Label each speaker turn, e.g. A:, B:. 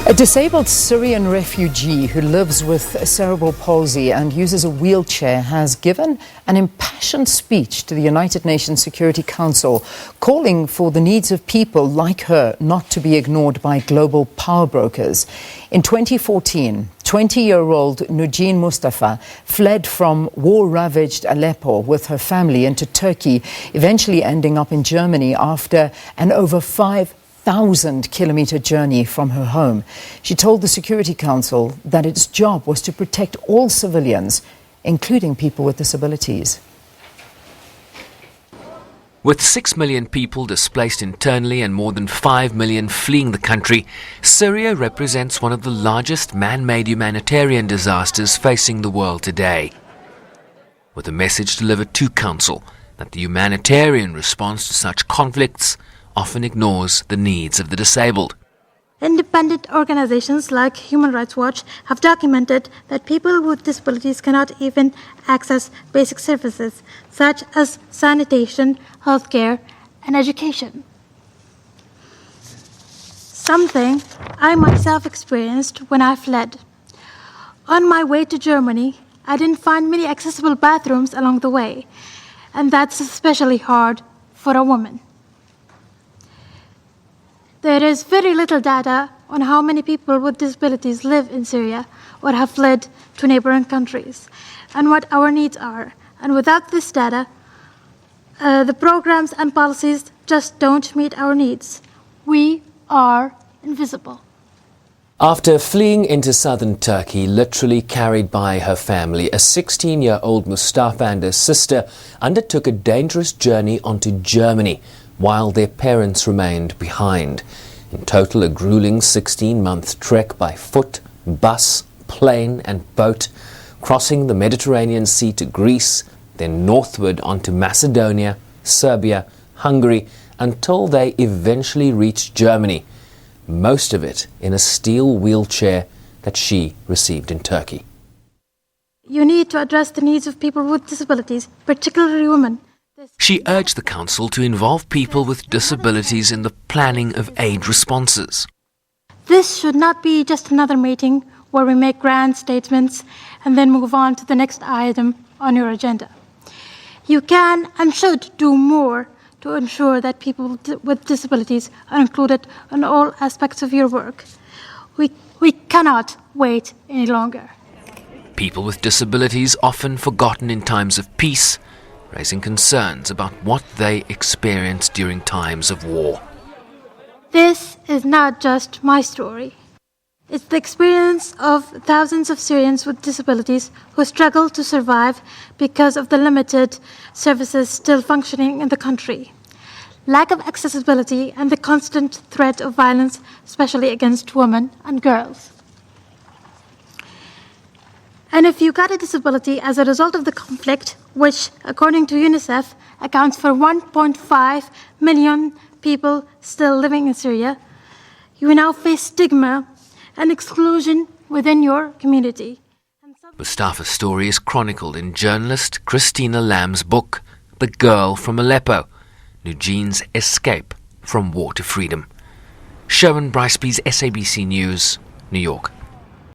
A: A disabled Syrian refugee who lives with cerebral palsy and uses a wheelchair has given an impassioned speech to the United Nations Security Council, calling for the needs of people like her not to be ignored by global power brokers. In 2014, 20-year-old Nujeen Mustafa fled from war-ravaged Aleppo with her family into Turkey, eventually ending up in Germany after an over 5,000-kilometer journey from her home. She told the Security Council that its job was to protect all civilians, including people with disabilities.
B: With 6 million people displaced internally and more than 5 million fleeing the country, Syria represents one of the largest man-made humanitarian disasters facing the world today. With a message delivered to Council that the humanitarian response to such conflicts often ignores the needs of the disabled.
C: Independent organizations like Human Rights Watch have documented that people with disabilities cannot even access basic services such as sanitation, healthcare, and education. Something I myself experienced when I fled. On my way to Germany, I didn't find many accessible bathrooms along the way, and that's especially hard for a woman. There is very little data on how many people with disabilities live in Syria or have fled to neighboring countries and what our needs are. And without this data, the programs and policies just don't meet our needs. We are invisible.
B: After fleeing into southern Turkey, literally carried by her family, a 16-year-old Mustafa and her sister undertook a dangerous journey onto Germany, while their parents remained behind. In total, a grueling 16-month trek by foot, bus, plane and boat, crossing the Mediterranean Sea to Greece, then northward onto Macedonia, Serbia, Hungary, until they eventually reached Germany, most of it in a steel wheelchair that she received in Turkey.
C: You need to address the needs of people with disabilities, particularly women.
B: She urged the Council to involve people with disabilities in the planning of aid responses.
C: This should not be just another meeting where we make grand statements and then move on to the next item on your agenda. You can and should do more to ensure that people with disabilities are included in all aspects of your work. We cannot wait any longer.
B: People with disabilities often forgotten in times of peace, raising concerns about what they experience during times of war.
C: This is not just my story. It's the experience of thousands of Syrians with disabilities who struggle to survive because of the limited services still functioning in the country, lack of accessibility, and the constant threat of violence, especially against women and girls. And if you got a disability as a result of the conflict, which, according to UNICEF, accounts for 1.5 million people still living in Syria, you now face stigma and exclusion within your community.
B: Mustafa's story is chronicled in journalist Christina Lamb's book, The Girl from Aleppo, Nujeen's Escape from War to Freedom. Sherwin Briceby's SABC News, New York.